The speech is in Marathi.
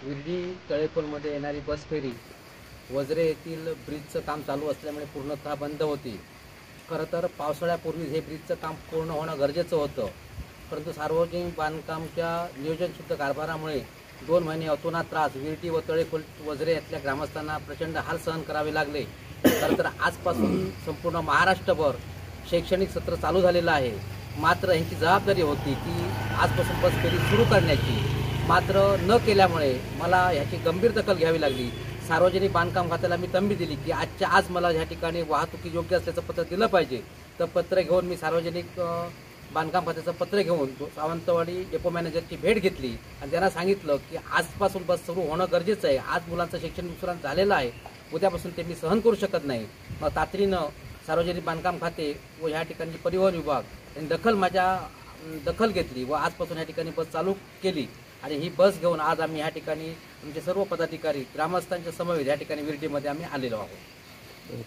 विर्डी तळेकोलमध्ये येणारी बस फेरी वजरे येथील ब्रिजचं काम चालू असल्यामुळे पूर्णतः बंद होती। खरं तर पावसाळ्यापूर्वी हे ब्रिजचं काम पूर्ण होणं गरजेचं होतं, परंतु सार्वजनिक बांधकामच्या नियोजनशुद्ध कारभारामुळे 2 महिने अतोनात त्रास विर्डी व तळेकोल वजरे येथील ग्रामस्थांना प्रचंड हाल सहन करावे लागले। खरं तर आजपासून संपूर्ण महाराष्ट्रभर शैक्षणिक सत्र चालू झालेलं आहे, मात्र यांची जबाबदारी होती की आजपासून बस फेरी सुरू करण्याची, मात्र न केल्यामुळे मला ह्याची गंभीर दखल घ्यावी लागली। सार्वजनिक बांधकाम खात्याला मी तंबी दिली की आजच्या आज मला ह्या ठिकाणी वाहतुकी योग्य असल्याचं पत्र दिलं पाहिजे। तर पत्र घेऊन मी सार्वजनिक बांधकाम खात्याचं पत्र घेऊन सावंतवाडी डेपो मॅनेजरची भेट घेतली आणि त्यांना सांगितलं की आजपासून बस सुरू होणं गरजेचं आहे। आज मुलांचं शैक्षणिक नुकसान झालेलं आहे, उद्यापासून ते मी सहन करू शकत नाही। मग तातडीनं सार्वजनिक बांधकाम खाते व ह्या ठिकाणी परिवहन विभाग यांनी दखल घेतली व आजपासून ह्या ठिकाणी बस चालू केली आणि ही बस घेऊन आज आम्ही ह्या ठिकाणी आमचे सर्व पदाधिकारी ग्रामस्थांच्या समवेत ह्या ठिकाणी विर्डीमध्ये आम्ही आलेलो आहोत।